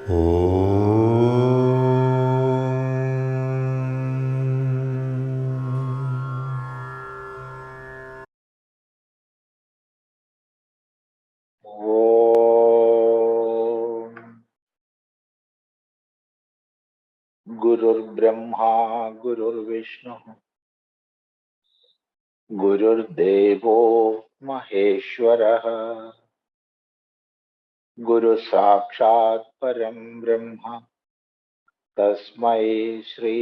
गुरुर्ब्रह्मा गुरुर्विष्णुः गुरुर्देवो महेश्वरः गुरु साक्षात् परं ब्रह्म तस्मै श्री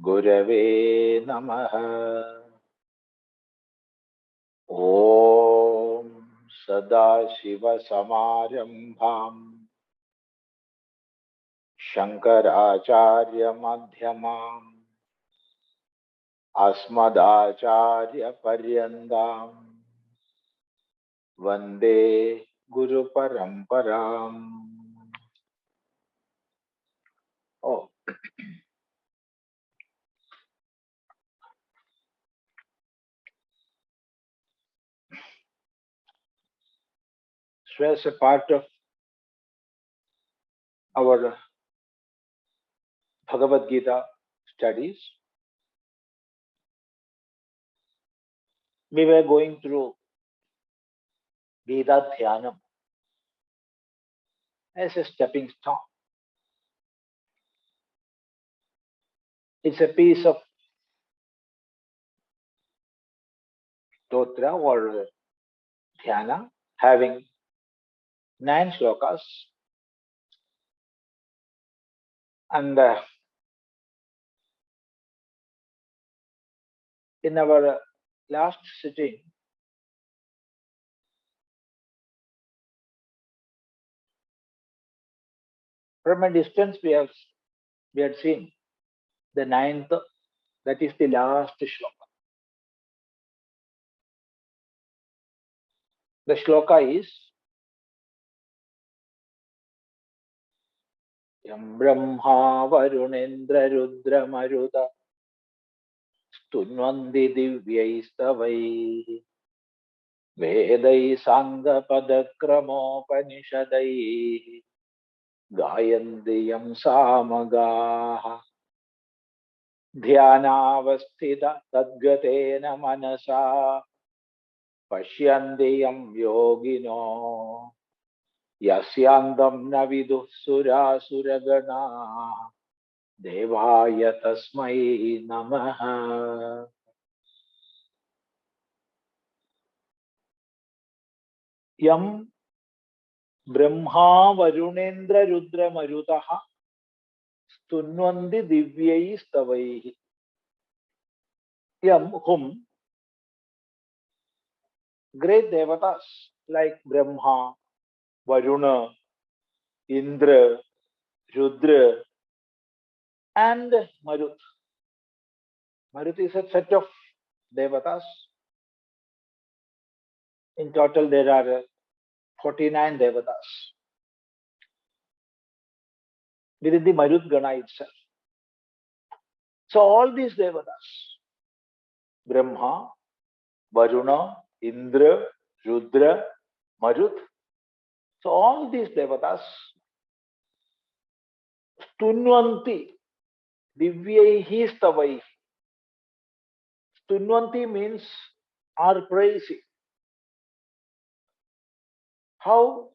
गुरवे नमः। ॐ सदाशिवसमारम्भाम् शङ्कराचार्यमध्यमाम् अस्मदाचार्यपर्यन्ताम् वन्दे गुरुपरम्पराम्। Oh, so as a part of our Bhagavad Gita studies, we were going through Gita Dhyana as a stepping stone. It's a piece of stotra or dhyana having 9 slokas, and in our last sitting, from a distance we had seen the 9th, that is the last shloka. The shloka is Yam brahmā varuṇēndrarudramarutaḥ stunvanti divyaiḥ stavaiḥ vēdaiḥ sāṅgapadakramōpaniṣadairgāyanti yam sāmagāḥ dhyānāvasthitatadgatēna manasā paśyanti yam yōginō yasyāntaṁ na viduḥ surāsuragaṇā dēvāya tasmai namaḥ. Yam brahmā varuṇēndrarudramarutaḥ stunvanti divyaiḥ stavaiḥ. Yam, whom great devatas like Brahma, Varuna, Indra, Rudra, and Marut. Marut is a set of devatas. In total, there are 49 devatas within the Marut Gana itself. So all these devatas, Brahma, Varuna, Indra, Rudra, Marut, so all these devatas, stunvanti divyaiḥ stavaiḥ. Stunvanti means are praising. How?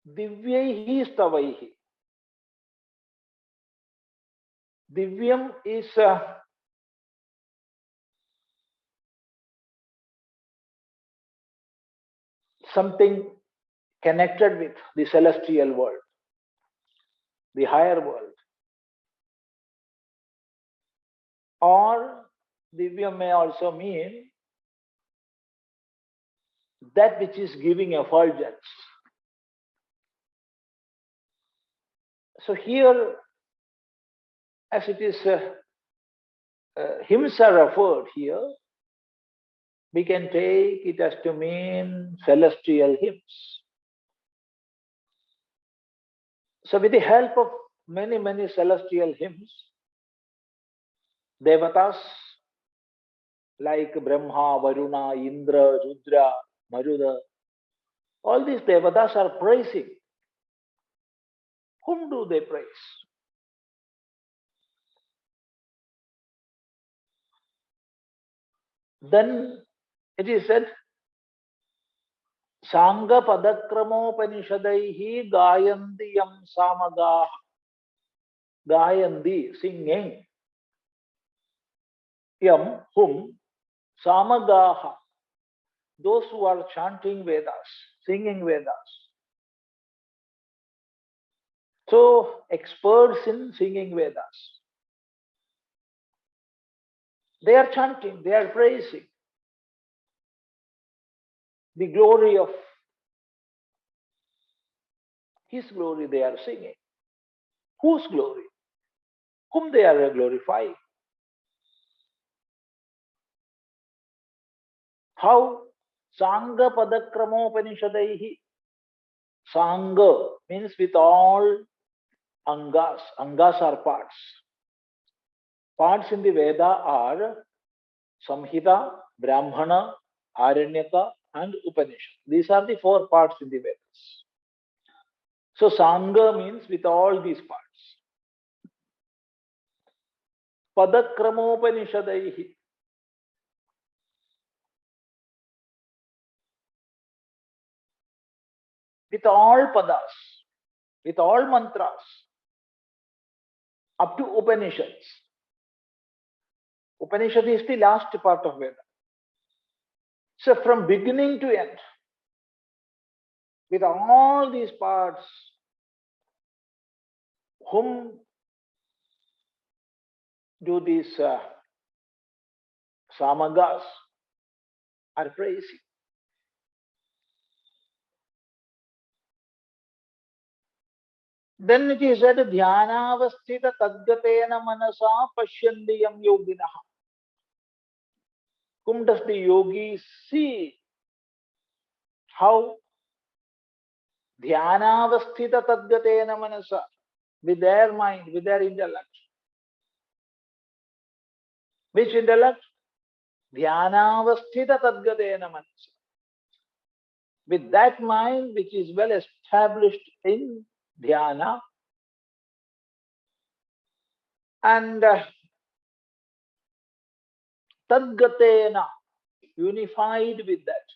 Divyaiḥ stavaiḥ. Divyam is something connected with the celestial world, the higher world. Or Divyam may also mean that which is giving effulgence. So here, as it is hymns are referred here, we can take it as to mean celestial hymns. So with the help of many, many celestial hymns, devatas like Brahma, Varuna, Indra, Rudra, Maruda, all these devatas are praising Whom do they praise? Then it is said, sāṅgapadakramōpaniṣadairgāyanti yam sāmagāḥ. Gayanti, singing. Yam, whom, sāmagāḥ, those who are chanting Vedas, singing Vedas. So, experts in singing Vedas. They are chanting, they are praising the glory of His glory they are singing. Whose glory? Whom they are glorifying. How? Sāṅgapadakramōpaniṣadairgāyanti. Sāṅga means with all angas. Angas are parts. Parts in the Veda are Samhita, Brahmana, Aranyaka, and Upanishad. These are the 4 parts in the Vedas. So Sangha means with all these parts. Padakramōpaniṣadairgāyanti. With all padas, with all mantras, up to Upanishads. Upanishad is the last part of Veda. So from beginning to end, with all these parts, whom do these sāmagāḥs are praising? Then it is said, dhyānāvasthitatadgatēna manasā paśyanti yam yōginō. Whom does the yogi see? How? Dhyānāvasthitatadgatēna manasā. With their mind, with their intellect. Which intellect? Dhyānāvasthitatadgatēna manasā. With that mind which is well established in dhyana, and tadgatēna, unified with that.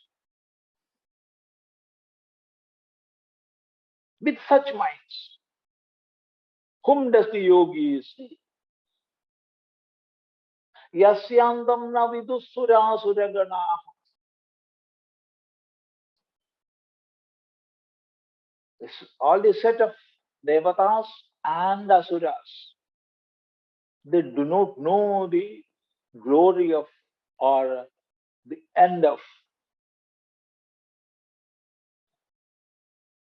With such minds, whom does the yogi see? Yasyāntaṁ na viduḥ surāsuragaṇā. All the set of devatas and asuras, they do not know the glory of or the end of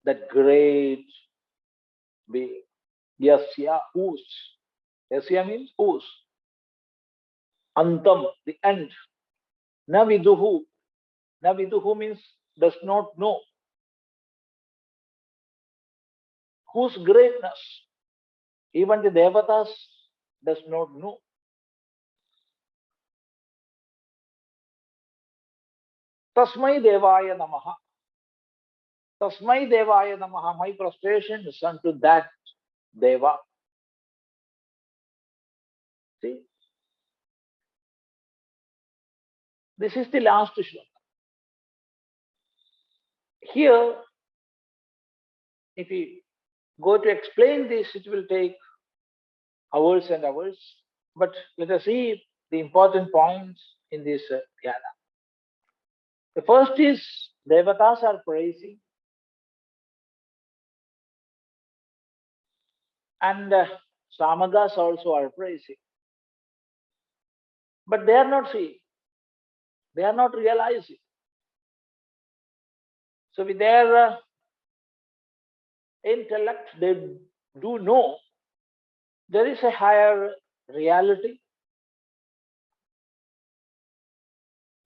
that great being. Yasya, whose. Yasya means whose. Antam, the end. Na viduḥ. Na viduḥ means does not know. Whose greatness even the devatas does not know. Tasmai dēvāya namaḥ. Tasmai dēvāya namaḥ. My prostration is unto that deva. See? This is the last shloka. Here, if we go to explain this, it will take hours and hours. But let us see the important points in this dhyana. The first is devatas are praising, and sāmagāḥs also are praising. But they are not seeing. They are not realizing. So with their intellect, they do know there is a higher reality.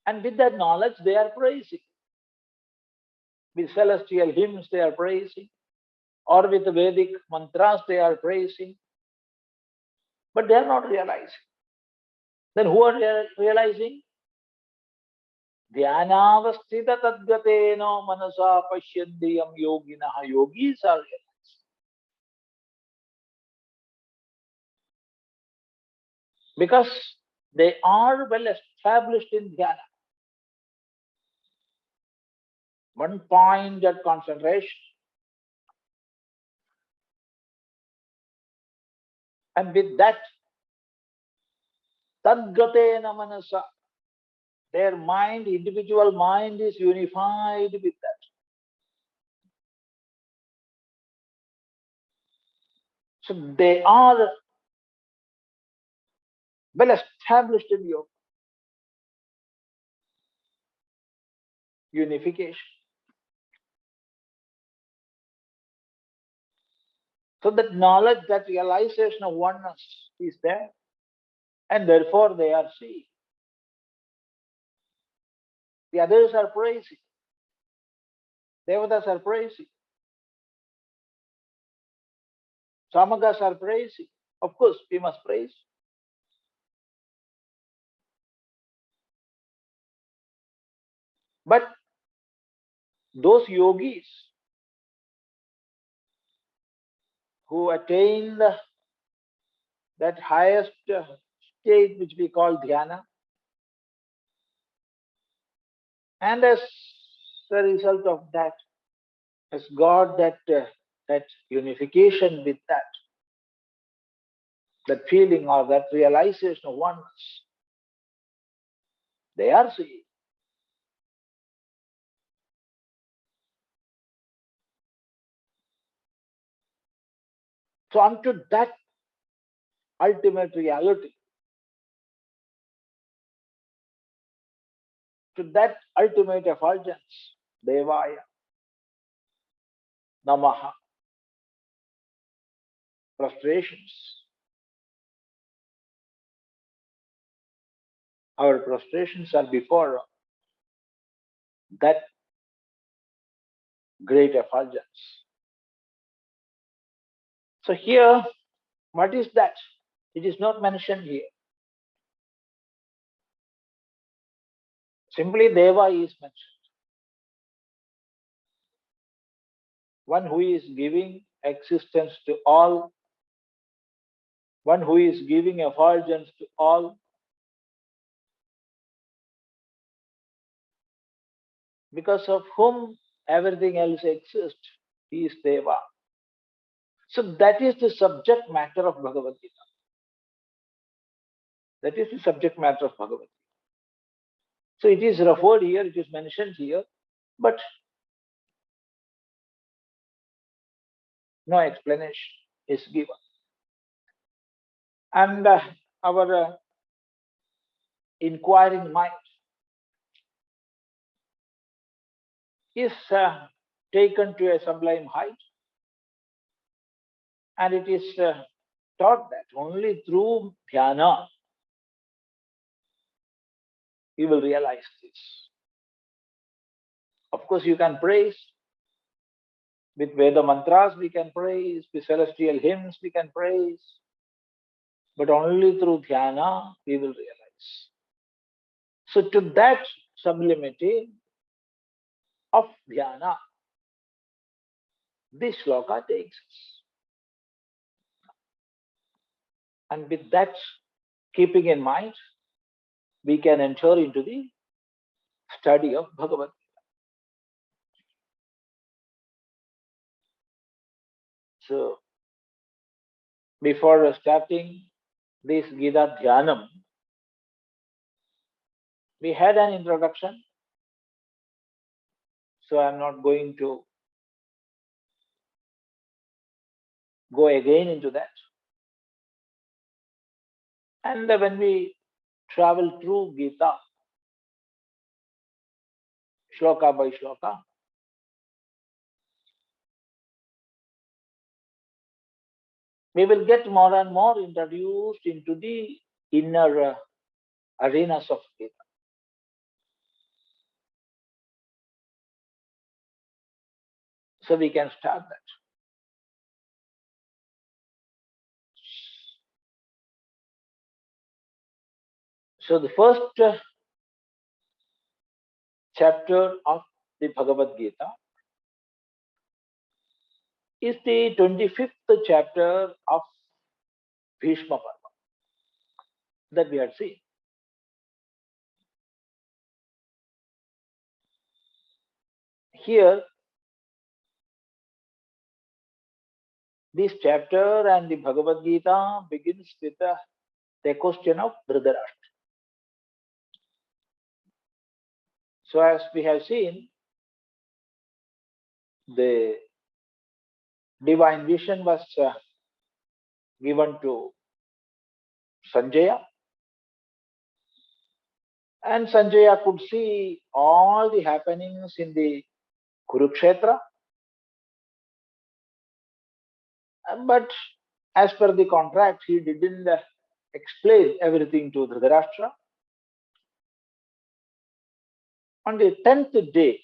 And with that knowledge, they are praising. With celestial hymns, they are praising. Or with the Vedic mantras, they are praising. But they are not realizing. Then who are realizing? Dhyānāvasthitatadgatēna manasā paśyanti yam yoginah. Yogis are realizing. because they are well established in dhyana. One pointed concentration. And with that, tadgatēna manasā, their mind, individual mind is unified with that. So they are well established in yoga. Unification. So that knowledge, that realization of oneness is there. And therefore they are seeing. The others are praising. Devatas are praising. Sāmagāḥs are praising. Of course, we must praise. But those yogis who attained that highest state which we call dhyana, and as a result of that, has got that unification with that feeling or that realization of oneness, they are seeing. So unto that ultimate reality, to that ultimate effulgence, dēvāya, namaḥ, prostrations. Our prostrations are before that great effulgence. So here, what is that? It is not mentioned here. Simply dēvāya is mentioned. One who is giving existence to all, one who is giving effulgence to all, because of whom everything else exists, he is Deva. So that is the subject matter of Bhagavad Gita. That is the subject matter of Bhagavad Gita. So it is referred here, it is mentioned here, but no explanation is given. And our inquiring mind is taken to a sublime height, and it is taught that only through dhyana you will realize this. Of course, you can praise. With Veda mantras we can praise, with celestial hymns we can praise, but only through dhyana we will realize. So to that sublimity of dhyana, this sloka takes us. And with that keeping in mind, we can enter into the study of Bhagavad Gita. So before starting this Gita Dhyanam, we had an introduction, so I am not going to go again into that. And when we travel through Gita, shloka by shloka, we will get more and more introduced into the inner arenas of Gita. So we can start that. So the first chapter of the Bhagavad Gita is the 25th chapter of Bhishma Parva. that we had seen. Here, this chapter and the Bhagavad Gita begins with the question of Dhritarāśhtra. So as we have seen, the divine vision was given to Sanjaya, and Sanjaya could see all the happenings in the kuru-kṣhetra. But as per the contract, he didn't explain everything to Dhritarāśhtra. On the 10th day,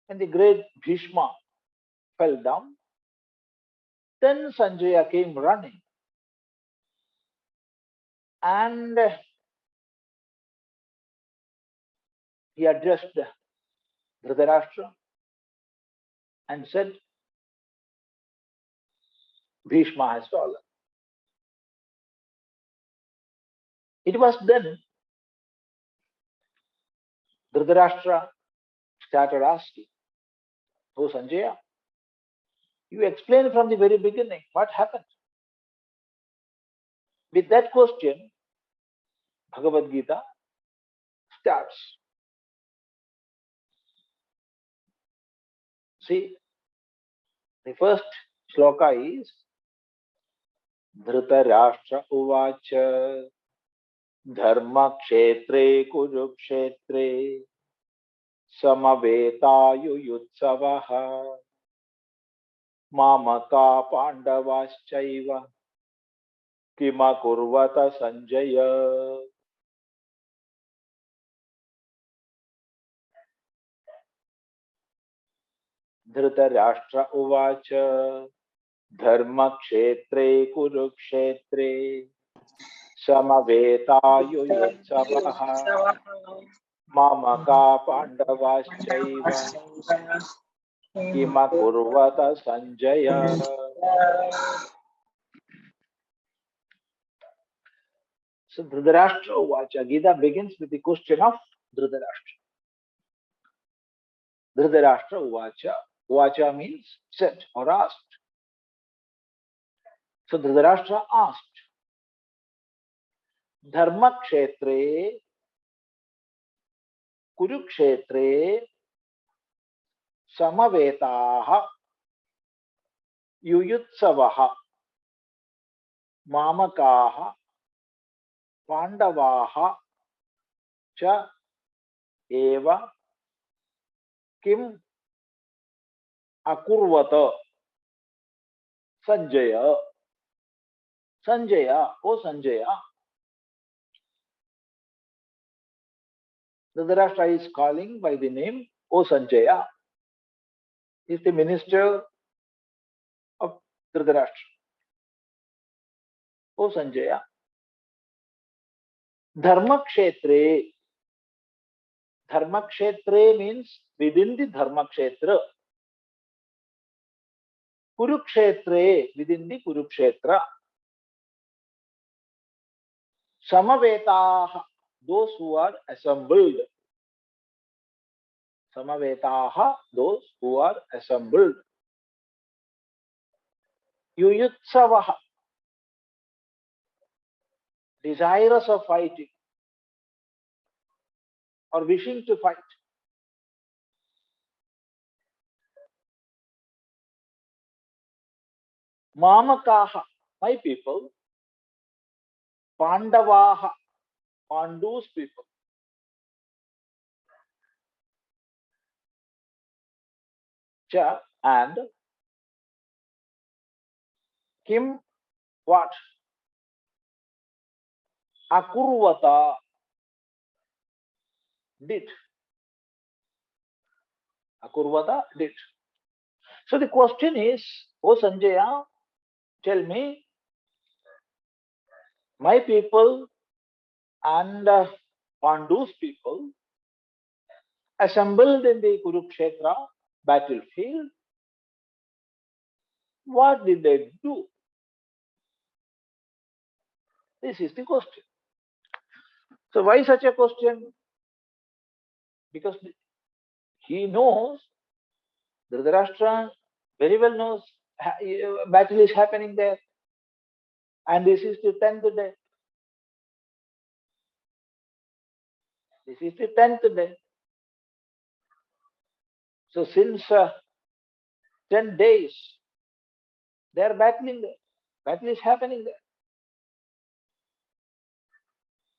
when the great Bhishma fell down, then Sanjaya came running and he addressed Dhritarāśhtra and said, Bhishma has fallen. It was then Dhritarāśhtra started asking, "Oh Sanjaya, you explained from the very beginning what happened." With that question, Bhagavad Gita starts. See, the first sloka is dhṛitarāśhtra uvācha dharma-kṣhetre kuru-kṣhetre samavetā yuyutsavaḥ māmakāḥ pāṇḍavāśhchaiva kimakurvata Sanjaya. Dhritarāśhtra uvācha dharma-kṣhetre kuru-kṣhetre samavetā yuyutsavaḥ māmakāḥ pāṇḍavāśhchaiva kimakurvata Sanjaya. So Dhritarāśhtra uvācha, Gita begins with the question of Dhritarāśhtra. Dhritarāśhtra uvācha. Uvācha means said or asked. So Dhritarāśhtra asked, dharma-kṣhetre kuru-kṣhetre samavetā yuyutsavaḥ māmakāḥ pāṇḍavāśh cha eva kim akurvata Sanjaya. Sanjaya, oh Sanjaya. Dhritarāśhtra is calling by the name O Sanjaya. He is the minister of Dhritarāśhtra. O Sanjaya. Dharma-kṣhetre. Dharma-kṣhetre means within the dharma-kṣhetra. Kuru-kṣhetre, within the kuru-kṣhetra. Samavetā, those who are assembled. Samavetā, those who are assembled. Yuyutsavaḥ, desirous of fighting or wishing to fight. Māmakāḥ, my people. Pāṇḍavāśh, Pandu's people. Cha, and kim, what? Akurvata, did. Akurvata, did. So the question is, O Sanjaya, tell me, my people and Pandu's people assembled in the Kuru-kṣhetra battlefield, what did they do? This is the question. So why such a question? Because he knows, Dhritarāśhtra very well knows battle is happening there. And this is the 10th day. This is the 10th day. So since 10 days, they are battling there. Battle is happening there.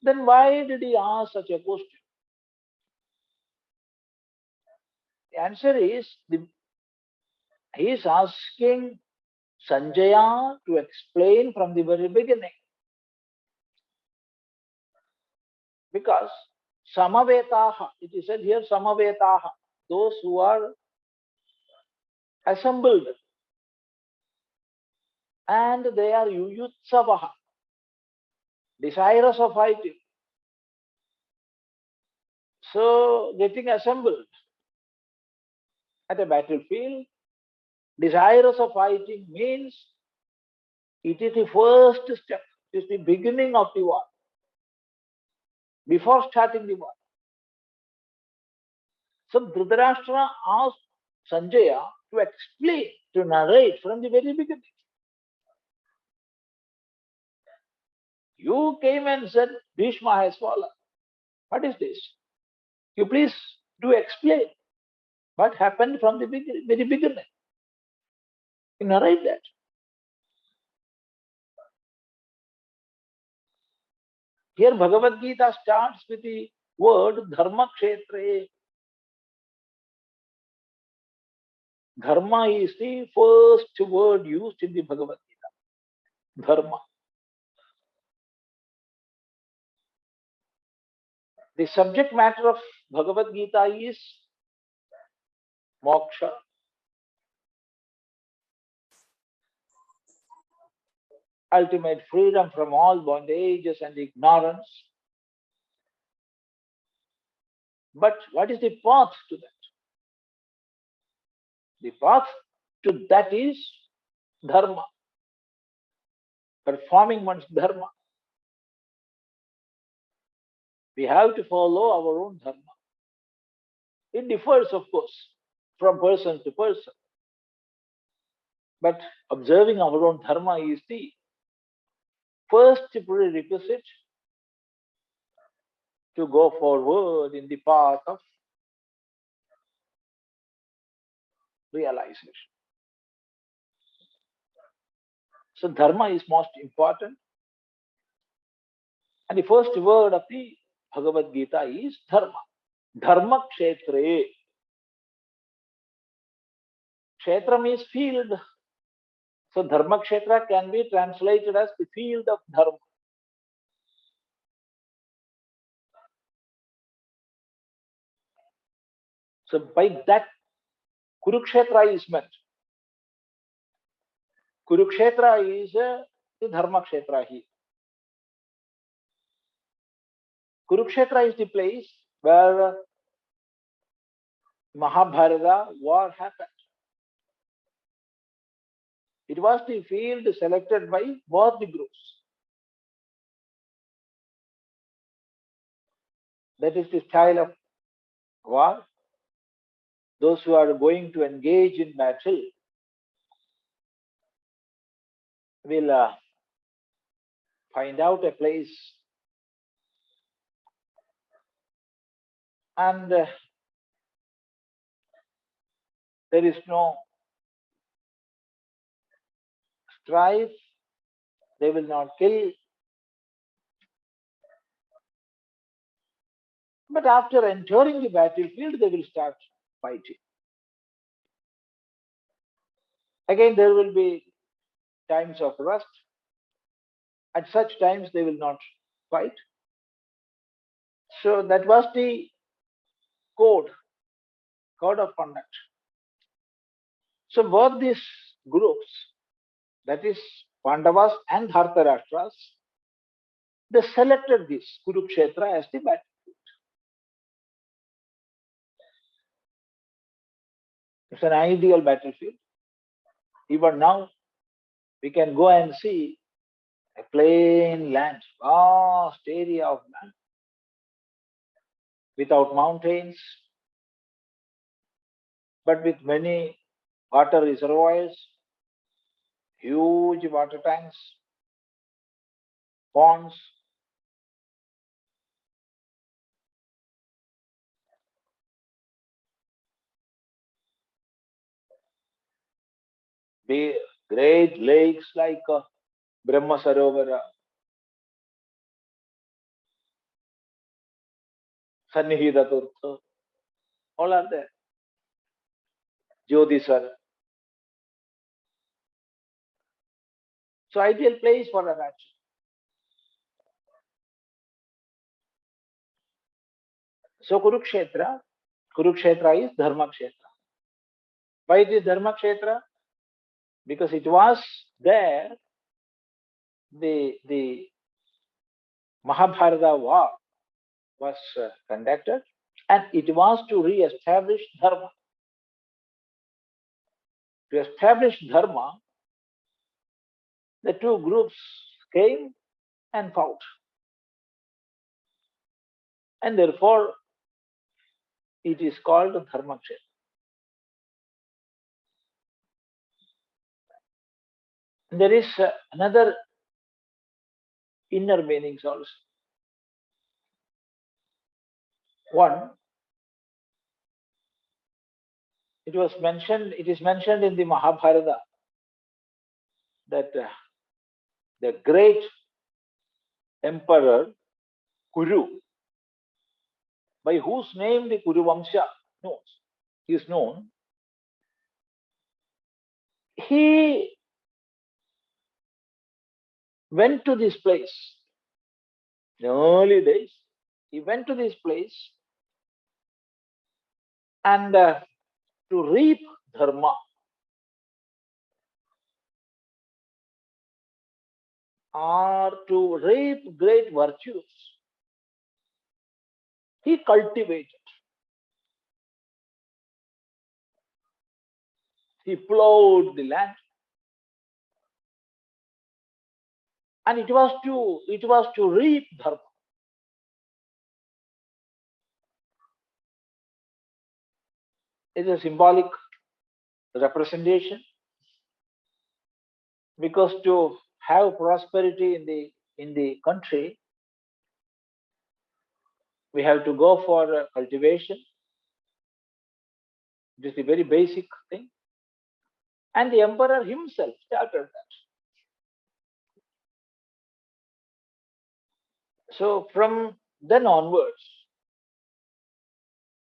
Then why did he ask such a question? The answer is, he is asking Sanjaya to explain from the very beginning. Because samavetā, it is said here, samavetā, those who are assembled and they are yuyutsavaḥ, desirous of fighting. So getting assembled at a battlefield, desirous of fighting means it is the first step, it is the beginning of the war. Before starting the war. So Dhritarāśhtra asked Sanjaya to explain, to narrate from the very beginning. You came and said, Bhishma has fallen. What is this? You please do explain what happened from the very beginning. You narrate that. Here Bhagavad Gita starts with the word dharma-kṣhetre. Dharma is the first word used in the Bhagavad Gita. Dharma. The subject matter of Bhagavad Gita is moksha. Ultimate freedom from all bondages and ignorance. But what is the path to that? The path to that is dharma, performing one's dharma. We have to follow our own dharma. It differs, of course, from person to person. But observing our own dharma is the first prerequisite to go forward in the path of realization. So dharma is most important. And the first word of the Bhagavad Gita is dharma. Dharma-kṣhetre. Kshetra means field. So dharma-kṣhetra can be translated as the field of dharma. So by that, kuru-kṣhetra is meant. Kuru-kṣhetra is the dharma-kṣhetra here. Kuru-kṣhetra is the place where Mahabharata war happened. It was the field selected by both the groups. That is the style of war. Those who are going to engage in battle will find out a place and there is no strife, they will not kill. But after entering the battlefield, they will start fighting. Again, there will be times of rest. At such times, they will not fight. So that was the code of conduct. So both these groups, that is Pandavas and Dhritarāśtras, they selected this kuru-kṣhetra as the battlefield. It's an ideal battlefield. Even now, we can go and see a plain land, vast area of land, without mountains, but with many water reservoirs, huge water tanks, ponds, big, great lakes like Brahma Sarovara, Sannihida Turtha, all are there. Jyotisar. So ideal place for an action. So Kurukshetra is dharma-kṣhetra. Why it is dharma-kṣhetra? Because it was there, the Mahabharata war was conducted, and it was to re-establish dharma. To establish dharma, the two groups came and fought. And therefore, it is called dharma-kṣhetra. There is another inner meanings also. One, it is mentioned in the Mahabharata that the great emperor Kuru, by whose name the Kuru Vamsha is known, he went to this place. In the early days, he went to this place and to reap dharma, or to reap great virtues, he cultivated. He plowed the land, and it was to reap dharma. It is a symbolic representation, because to have prosperity in the country, we have to go for cultivation. It is the very basic thing. And the emperor himself started that. So from then onwards,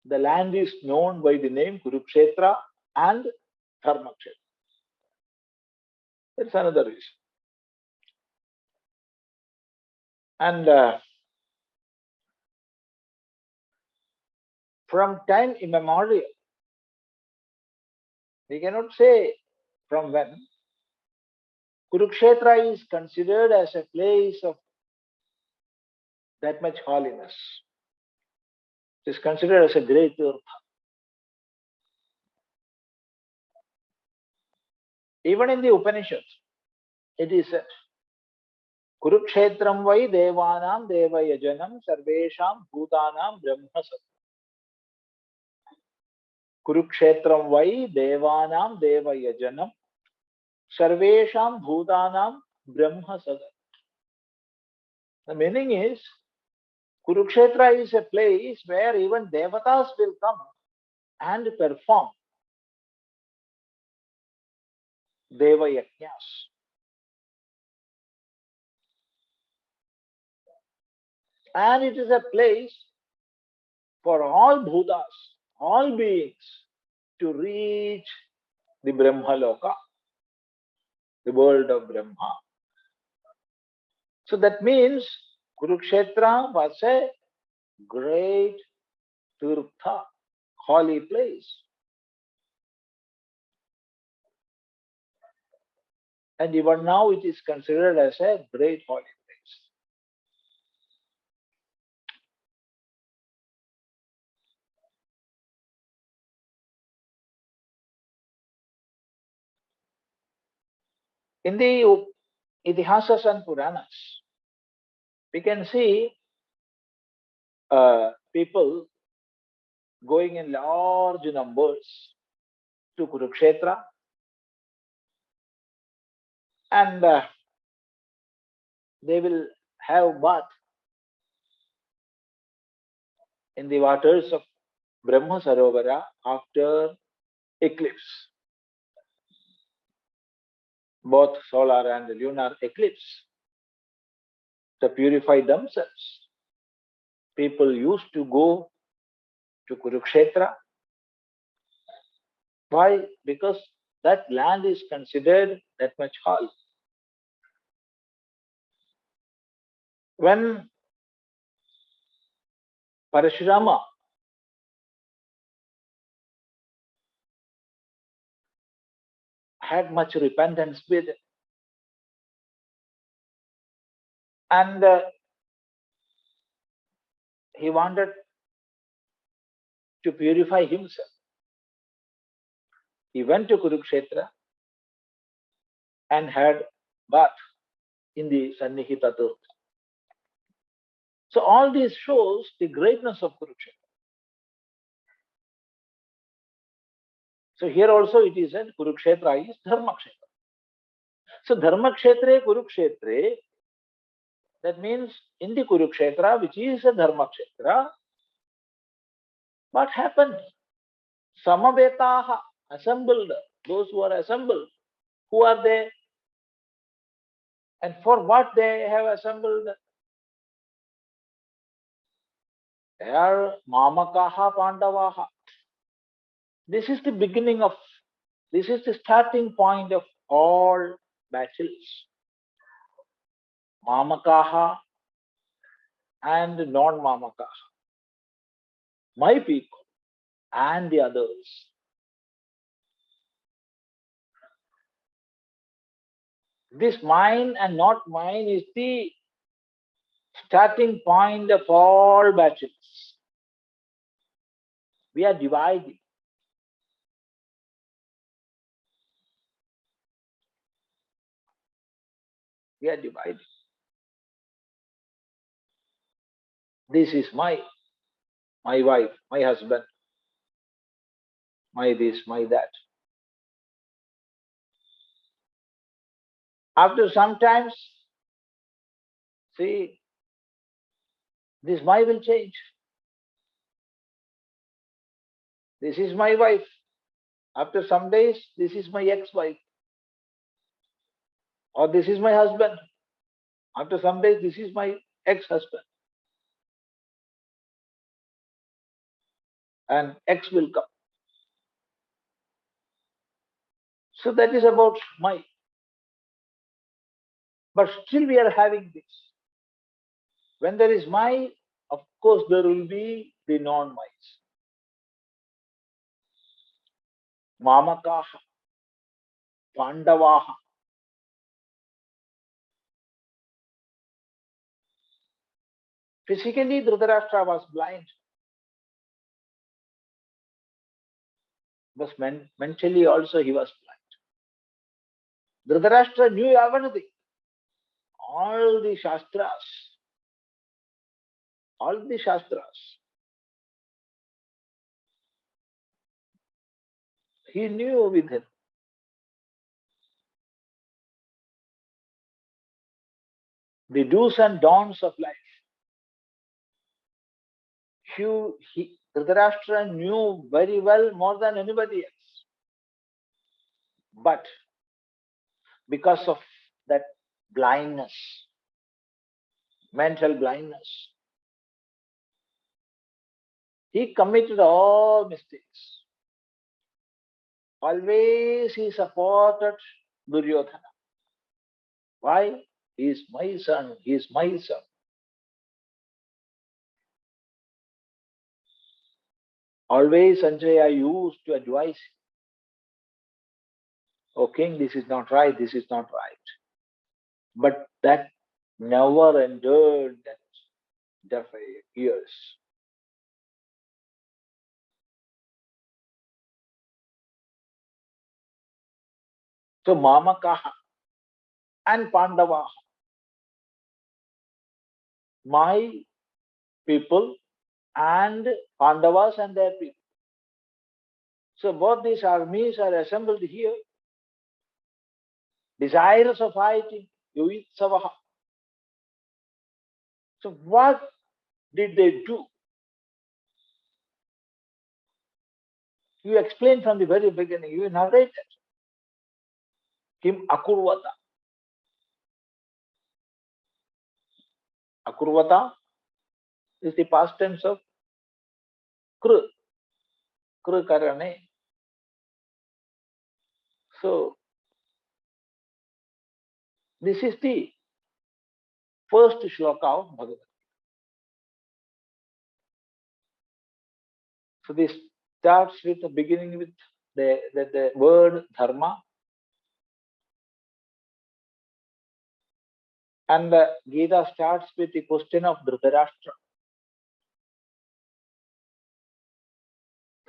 the land is known by the name Kurukshetra and Dharma-kṣhetra. That's another reason. And from time immemorial, we cannot say from when, Kurukshetra is considered as a place of that much holiness. It is considered as a great earth. Even in the Upanishads, it is said, Kurukshetram vai devanam devayajanam sarvesham bhutanam brahmā. Kurukshetram vai devanam devayajanam sarvesham bhutanam brahmā. The meaning is, Kurukshetra is a place where even devatas will come and perform dēvāyajñas. And it is a place for all bhutas, all beings, to reach the Brahmaloka, the world of Brahma. So that means Kurukshetra was a great tirtha, holy place. And even now it is considered as a great holy place. In the Itihasas and Puranas, we can see people going in large numbers to Kuru-kṣhetra, and they will have bath in the waters of Brahma Sarovara after eclipse, both solar and lunar eclipse, to purify themselves. People used to go to Kuru-kṣhetra. Why? Because that land is considered that much holy. When Parashurama had much repentance with it, and he wanted to purify himself, he went to Kuru-kṣhetra and had bath in the Sannihita Tirtha. So all this shows the greatness of Kuru-kṣhetra. So here also it is said Kuru-kṣhetra is dharma-kṣhetre. So dharma-kṣhetre, Kuru-kṣhetre, that means in the Kuru-kṣhetra, which is a dharma-kṣhetra, what happened? Samavetā assembled, those who are assembled. Who are they? And for what they have assembled? They are māmakāḥ, pāṇḍavāśhchaiva. This is the beginning of, this is the starting point of all battles. Māmakāḥ and non-māmakāḥ. My people and the others. This mine and not mine is the starting point of all battles. We are divided. We are divided. This is my wife, my husband, my this, my that. After some times, see, this my will change. This is my wife. After some days, this is my ex-wife. Or this is my husband. After some days, this is my ex-husband. And ex will come. So that is about my. But still we are having this. When there is my, of course there will be the non-mice. Māmakāḥ, Pāṇḍavāśh. Physically, Dhṛitarāśhtra was blind. But mentally also he was blind. Dhṛitarāśhtra knew everything. All the Shastras. He knew with him. The do's and don'ts of life. Dhṛitarāśhtra knew very well, more than anybody else. But because of that blindness, mental blindness, he committed all mistakes. Always he supported Duryodhana. Why? He is my son, he is my son. Always Sanjaya used to advise him. Oh king, this is not right, this is not right. But that never endured that deaf ears. So māmakāḥ, and Pandavas, my people and Pandavas and their people. So both these armies are assembled here, desirous of fighting, yuyutsavaḥ. So what did they do? You explained from the very beginning, you narrated. Kim akurvata. Akurvata is the past tense of kuru-kṣhetre. So this is the first shloka of Bhagavad Gita. So this starts with the beginning with the word dharma. And the Gita starts with the question of dhṛitarāśhtra.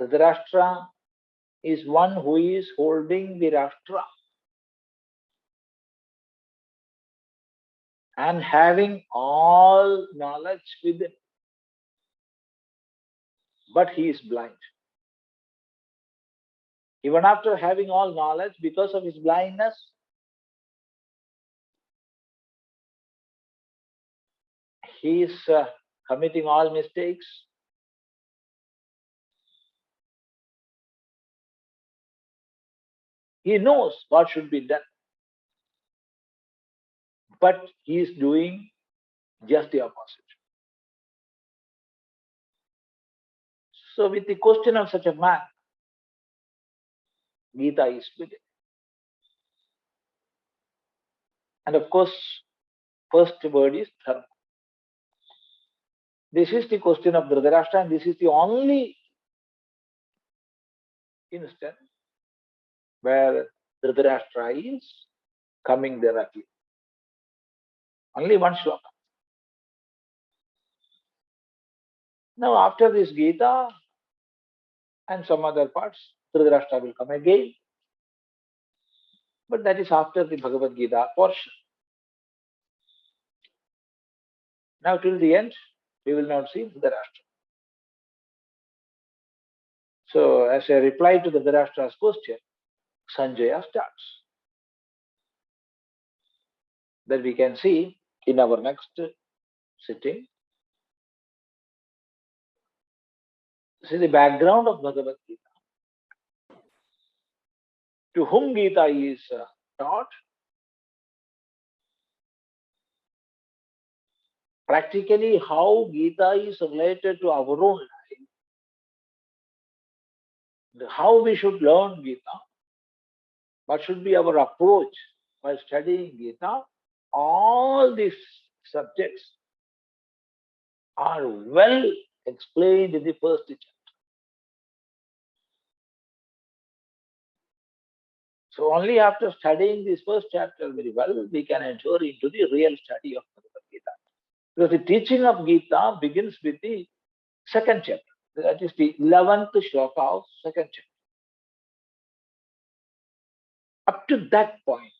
Dhṛitarāśhtra is one who is holding the rashtra and having all knowledge within, but he is blind. Even after having all knowledge, because of his blindness, he is committing all mistakes. He knows what should be done, but he is doing just the opposite. So with the question of such a man, Gita is beginning. And of course, first word is dharma. This is the question of Dhṛitarāśhtra, and this is the only instance where Dhṛitarāśhtra is coming directly. Only one shloka. Now after this Gita and some other parts, Dhṛitarāśhtra will come again. But that is after the Bhagavad Gita portion. Now till the end, we will not see Dhṛitarāśhtra. So as a reply to the Dhṛitarāśtra's question, Sanjaya starts. That we can see in our next sitting. This is the background of Bhagavad Gita. To whom Gita is taught, practically how Gita is related to our own life, how we should learn Gita, what should be our approach while studying Gita. All these subjects are well explained in the first chapter. So only after studying this first chapter very well, we can enter into the real study of Bhagavad Gita. Because the teaching of Gita begins with the second chapter. That is the 11th shloka of second chapter. Up to that point,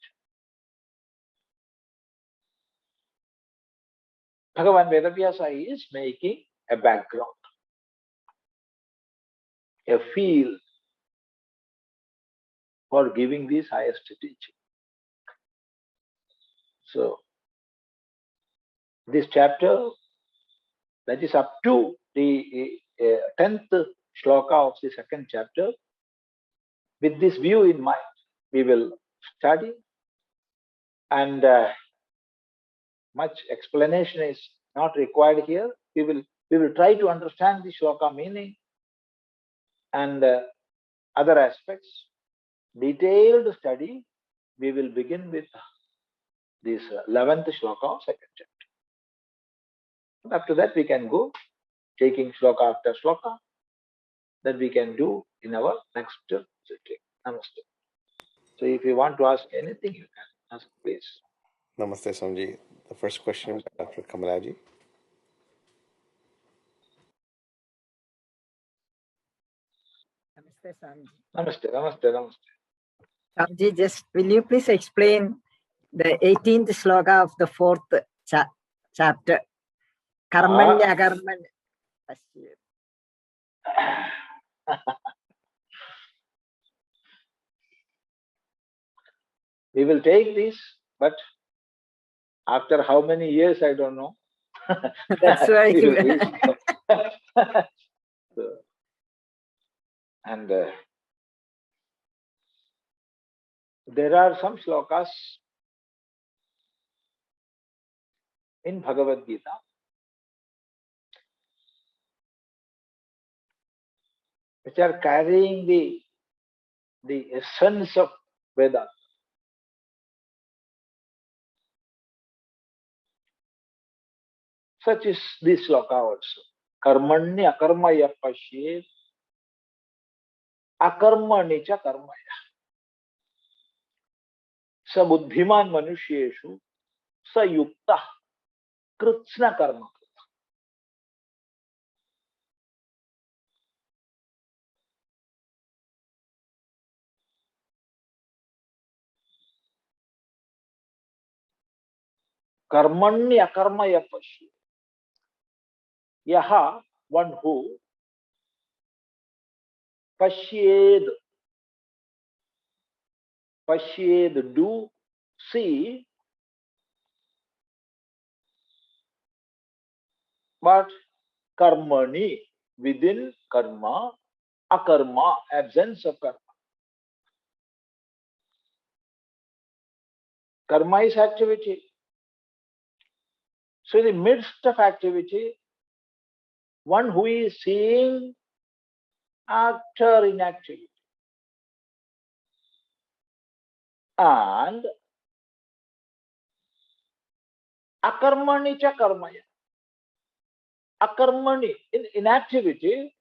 Bhagavan Vedavyasa is making a background, a field for giving this highest teaching. So, this chapter, that is up to the 10th shloka of the second chapter, with this view in mind, we will study, and much explanation is not required here. We will try to understand the shloka meaning and other aspects. Detailed study, we will begin with this 11th shloka of second chapter. After that, we can go taking shloka after shloka. That we can do in our next sitting. Namaste. So if you want to ask anything, you can ask, please. Namaste, Swamiji. The first question, Dr. Kamalaji. Namaste, Swamiji. Namaste, namaste, namaste. Swamiji, just will you please explain The 18th sloka of the 4th chapter. Karmanya karmanya. We will take this, but after how many years, I don't know. That's why. And there are some slokas in Bhagavad Gita which are carrying the essence of Vedanta. Such is this sloka also. Karmanya akarmaya paśyet akarmani cha karmaya. Sa buddhiman manusyeshu sa yukta kritsna karma. Karmanya akarmaya paśyet. Yaha, one who paśyed, do, see, but karmani, within karma, akarma, absence of karma. Karma is activity. So in the midst of activity, one who is seeing after inactivity and akarmani cha karmaya. Akarmani, in inactivity,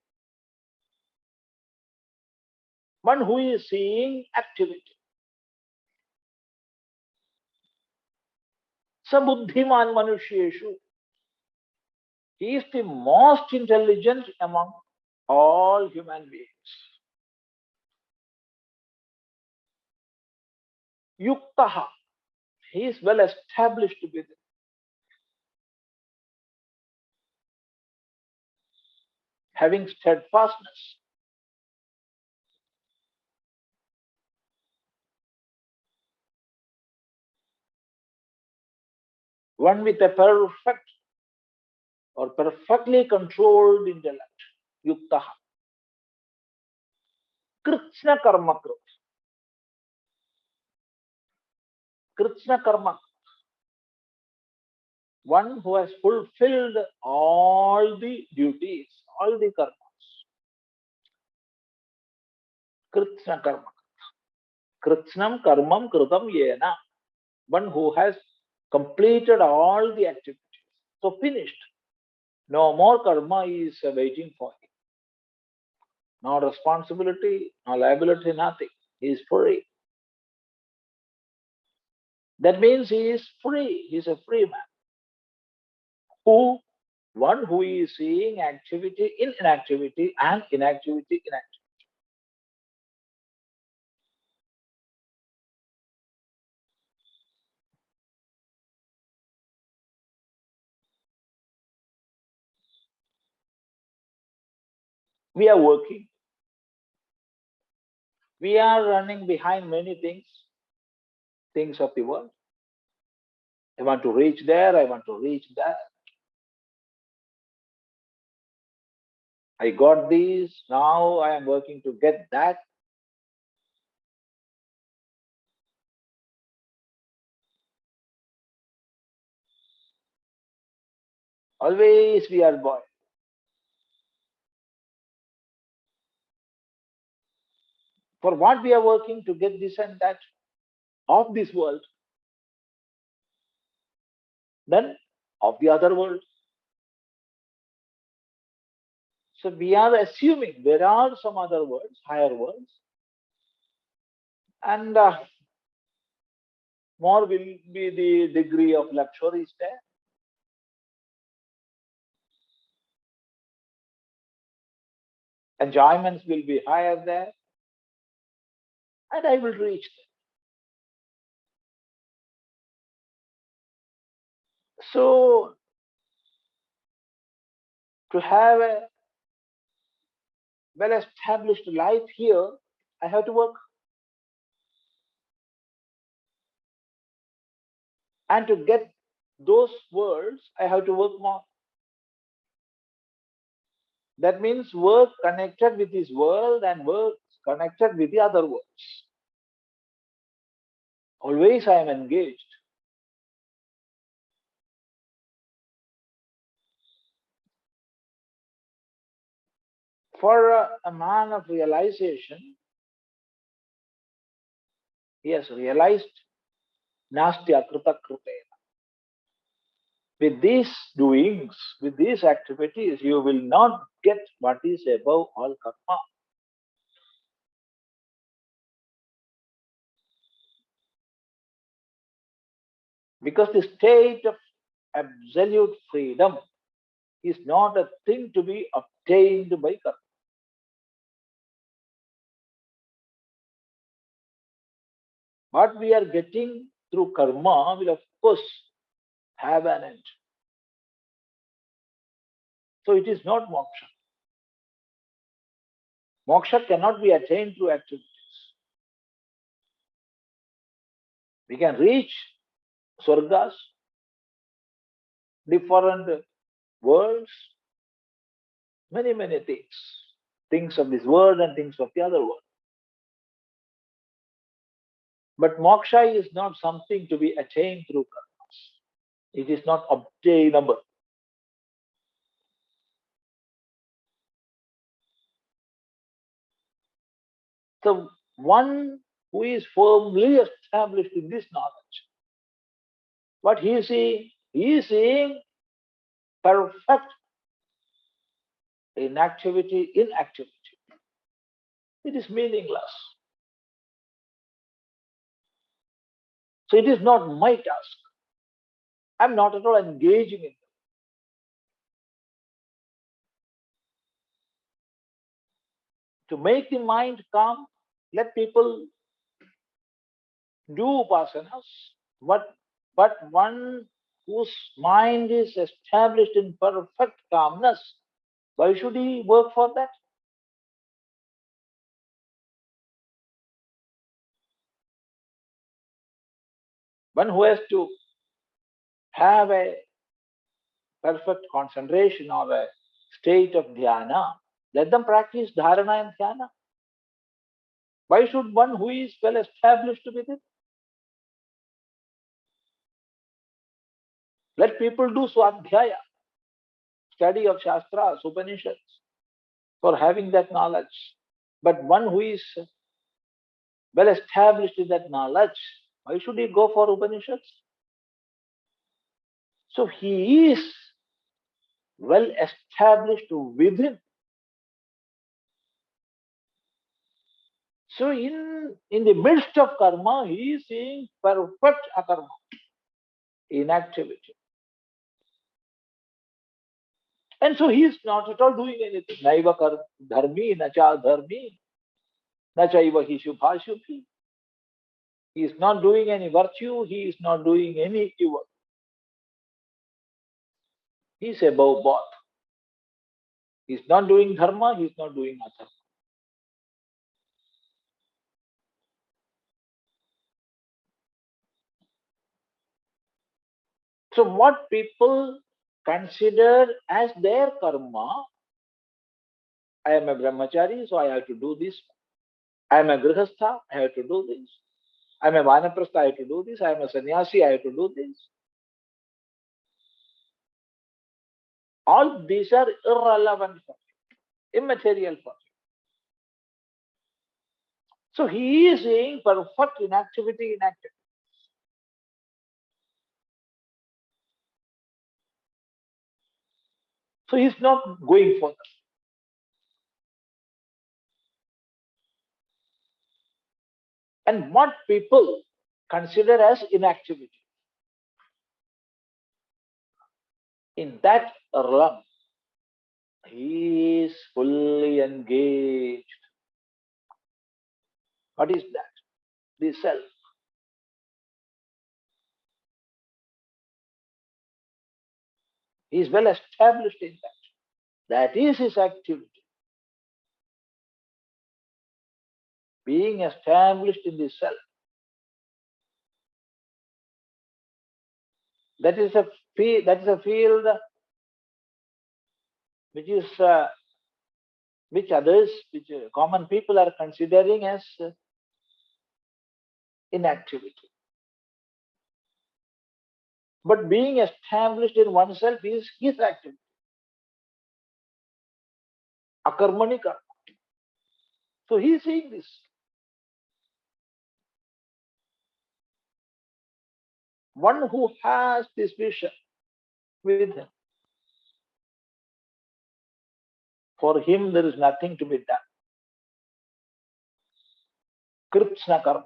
one who is seeing activity. Sabuddhiman manusyeshu. He is the most intelligent among all human beings. Yuktaha. He is well established with it. Having steadfastness. One with a perfect or perfectly controlled intellect. Yuktaha. Kritsna karma krit. Kritsna karma. One who has fulfilled all the duties, all the karmas. Kritsna karma. Kritsnam karmam kritam yena. One who has completed all the activities. So finished. No more karma is waiting for him. No responsibility, no liability, nothing. He is free. That means he is free. He is a free man. One who is seeing activity in inactivity and inactivity in activity. We are working. We are running behind many things of the world. I want to reach there, I want to reach that. I got this, now I am working to get that. Always we are bored. For what we are working to get this and that of this world, then of the other world. So we are assuming there are some other worlds, higher worlds, and more will be the degree of luxuries there. Enjoyments will be higher there, and I will reach there. So, to have a well-established life here, I have to work. And to get those worlds, I have to work more. That means work connected with this world and work connected with the other worlds. Always I am engaged. For a man of realization, he has realized nasti akrita krutena. With these doings, with these activities, you will not get what is above all karma. Because the state of absolute freedom is not a thing to be obtained by karma. What we are getting through karma will of course have an end. So it is not moksha. Moksha cannot be attained through activities. We can reach swargas, different worlds, many things. Things of this world and things of the other world. But moksha is not something to be attained through karmas. It is not obtainable. So one who is firmly established in this knowledge, what he is seeing? He is seeing perfect inactivity. It is meaningless. So it is not my task. I am not at all engaging in it. To make the mind calm, let people do upasanas. But one whose mind is established in perfect calmness, why should he work for that? One who has to have a perfect concentration or a state of dhyana, let them practice dharana and dhyana. Why should one who is well established with it? Let people do swadhyaya, study of shastras, Upanishads, for having that knowledge. But one who is well established in that knowledge, why should he go for Upanishads? So he is well established within. So in the midst of karma, he is seeing perfect akarma, inactivity. And so he is not at all doing anything. Naiva dharmi, nacha dharmi, nachaiva hi shubha shubhi. He is not doing any virtue, he is not doing any evil. He is above both. He is not doing dharma, he is not doing adharma. So what people consider as their karma, I am a brahmachari, so I have to do this. I am a grihastha, I have to do this. I am a vanaprastha, I have to do this. I am a sannyasi, I have to do this. All these are irrelevant for him, immaterial for him. So he is saying perfect inactivity. So he is not going for that. And what people consider as inactivity, in that realm, he is fully engaged. What is that? The self. He is well established in that. That is his activity. Being established in the self. That is a field which common people are considering as inactivity. But being established in oneself is his activity. Akarmani karma. So he is seeing this. One who has this vision with him, for him there is nothing to be done. Kritsna karma.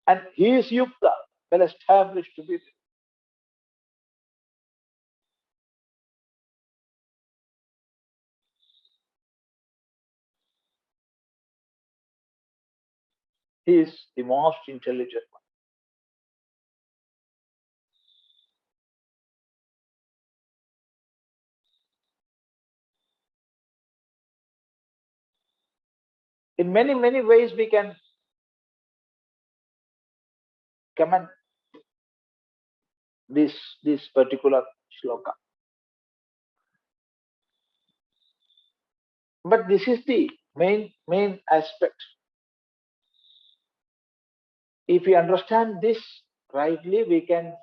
And he is yukta, well established to be there. He is the most intelligent one. In many, many ways we can comment this particular shloka. But this is the main aspect. If we understand this rightly, we can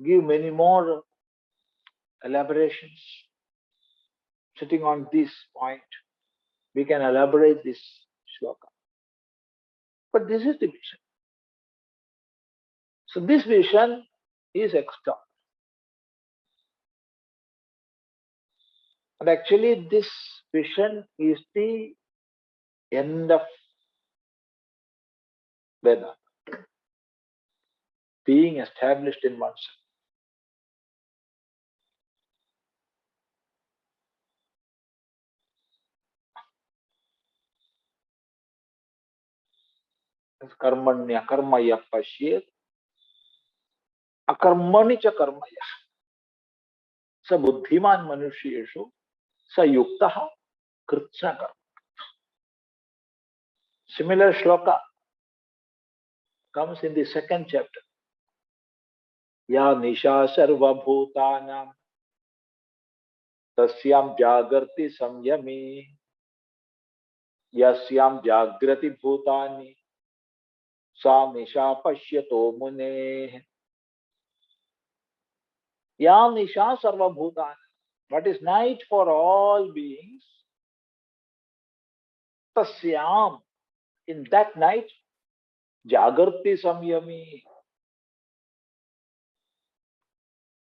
give many more elaborations. Sitting on this point, we can elaborate this shloka. But this is the vision. So this vision is external. And actually this vision is the end of Vedanta. Being established in oneself. Karmanya karmaya paśyet, akarmani cha karmaya. Sa buddhiman manushyeshu sa yuktaha kritsna karma. Similar shloka comes in the second chapter. Ya nisha sarva bhutanam tasyam jagarti samyami yasyam jagrati bhutani sa nisha paśyato mune. Ya nisha sarva bhutani. What is night for all beings? Tasyam. In that night, jagarti samyami.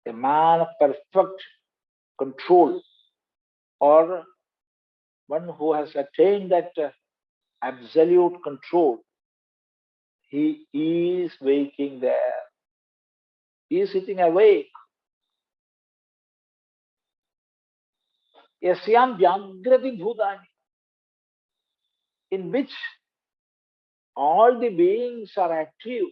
A man of perfect control, or one who has attained that absolute control, he is waking there. He is sitting awake. Yasyam jagrati bhutani, in which all the beings are active.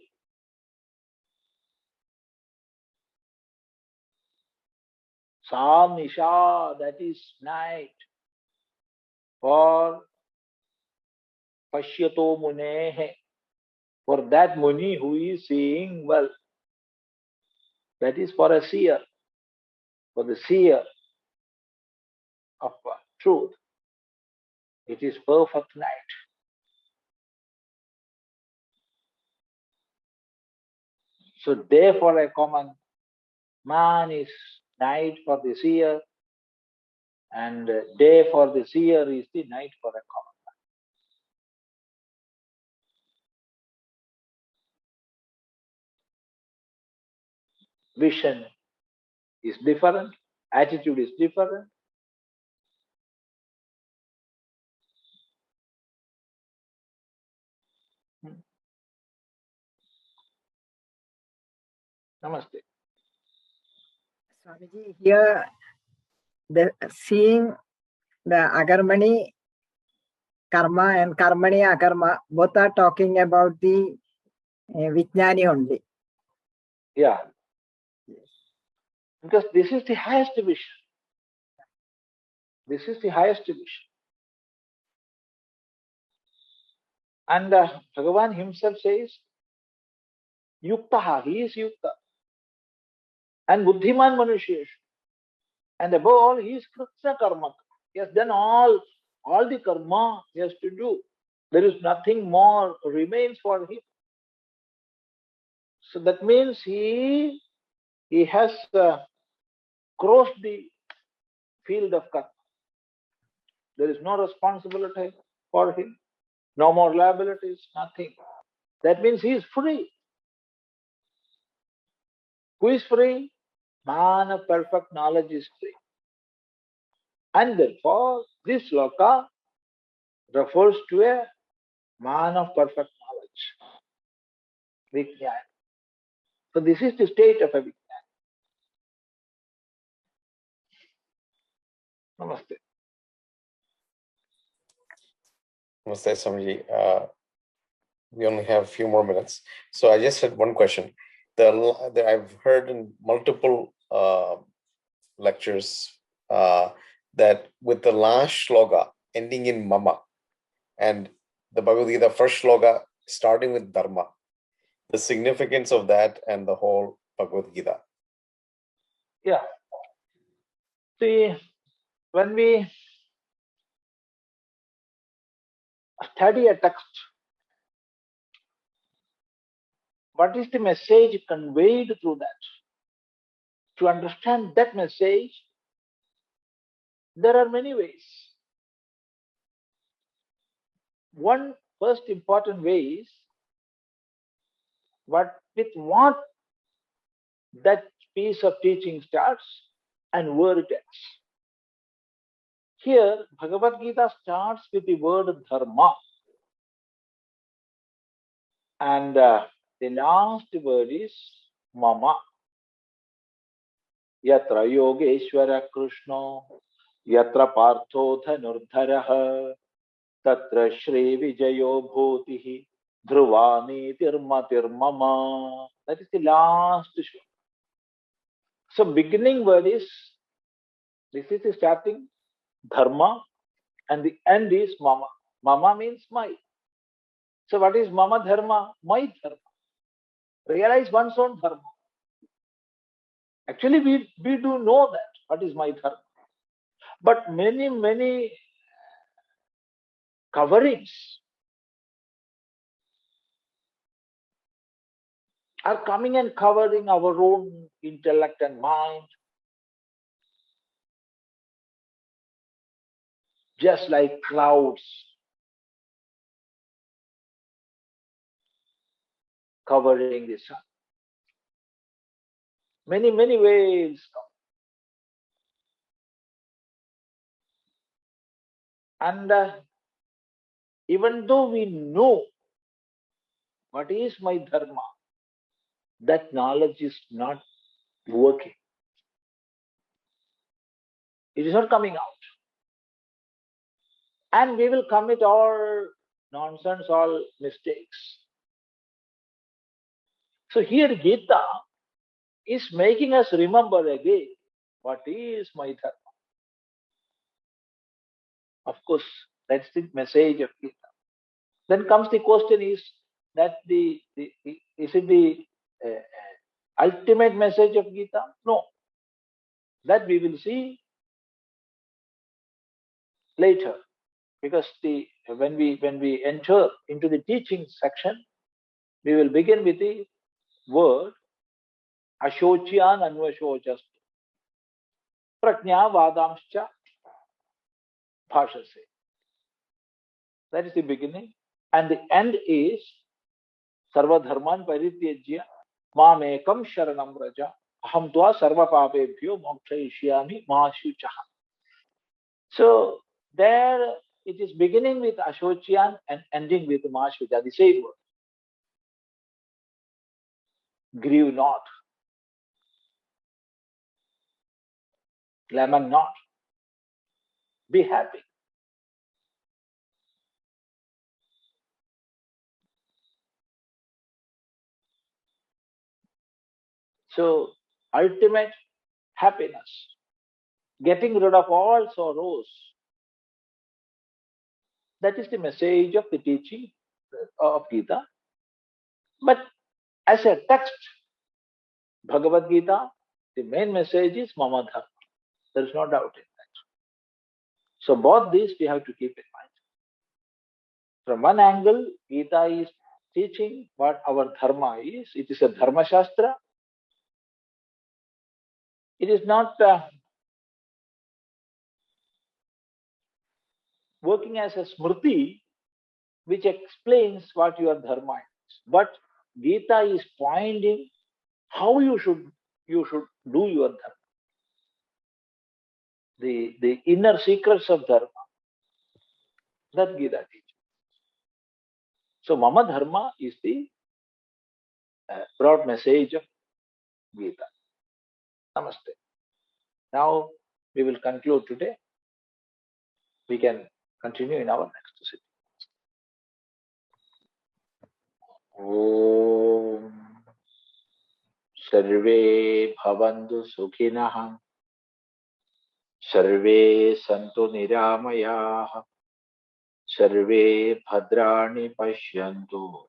Sa nisha, that is night. For paśyato munehe, for that muni who is seeing well. That is for a seer, for the seer of truth. It is perfect night. So therefore a common man is night for the seer, and day for the seer is the night for a common man. Vision is different, attitude is different. Namaste. Swamiji, here seeing the agarmani karma and karmani akarma, both are talking about the vijnani only. Yeah. Because this is the highest vision. This is the highest vision. And Bhagavan himself says, Yuktaha, he is Yukta. And Buddhiman Manushyesh. And above all, he is Krishna Karma. He has done all the karma he has to do. There is nothing more remains for him. So that means he has crossed the field of karma. There is no responsibility for him, no more liabilities, nothing. That means he is free. Who is free? Man of perfect knowledge is free. And therefore, this sloka refers to a man of perfect knowledge, Vijnana. So this is the state of a Vijnana. Namaste. Namaste, Swamiji. We only have a few more minutes. So I just had one question. I've heard in multiple lectures that with the last shloka ending in mama and the Bhagavad Gita first shloka starting with dharma, the significance of that and the whole Bhagavad Gita. Yeah. See, when we study a text, what is the message conveyed through that? To understand that message, there are many ways. One first important way is with what that piece of teaching starts and where it ends. Here, Bhagavad Gita starts with the word dharma. And the last word is mama. Yatra yogeshwara krishna, yatra partho dhanurdharaha, tatra shri vijayo bhutihi, dhruvani tirmatirmama. That is the last shloka. So beginning word is, this is the starting, dharma, and the end is mama. Mama means my. So what is mama dharma? My dharma. Realize one's own dharma. Actually, we do know that, what is my dharma. But many coverings are coming and covering our own intellect and mind, just like clouds covering the sun. Many waves come. And even though we know what is my dharma, that knowledge is not working. It is not coming out. And we will commit all nonsense, all mistakes. So here Gita is making us remember again, what is my dharma? Of course, that's the message of Gita. Then comes the question is that is it the ultimate message of Gita? No. That we will see later. Because when we enter into the teaching section, we will begin with the word ashocyan anvashochastu prajñā vādāṃscha bhāṣase. That is the beginning. And the end is sarva dharman parityajya māmekam sharanam vraja aham tva sarva pāpebhyo mokṣayishyāmi mā shucaḥ. So there it is beginning with ashocyan and ending with mā shucaḥ, the same word. Grieve not, lament not, be happy. So ultimate happiness, getting rid of all sorrows. That is the message of the teaching of Gita. But as a text, Bhagavad Gita, the main message is mama dharma. There is no doubt in that. So both these we have to keep in mind. From one angle, Gita is teaching what our dharma is. It is a dharma-kṣhetre. It is not working as a smriti which explains what your dharma is. But Gita is pointing how you should do your dharma. The inner secrets of dharma. That Gita teaches. So mama dharma is the broad message of Gita. Namaste. Now we will conclude today. We can continue in our next sitting. Om Sarve Bhavantu Sukhinah Sarve Santu Niramayah Sarve Bhadrani Paśyantu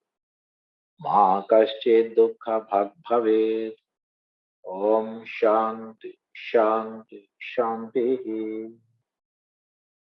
Ma Kaśchid Dukkha Bhag Bhavet. Om Shanti Shanti Shanti.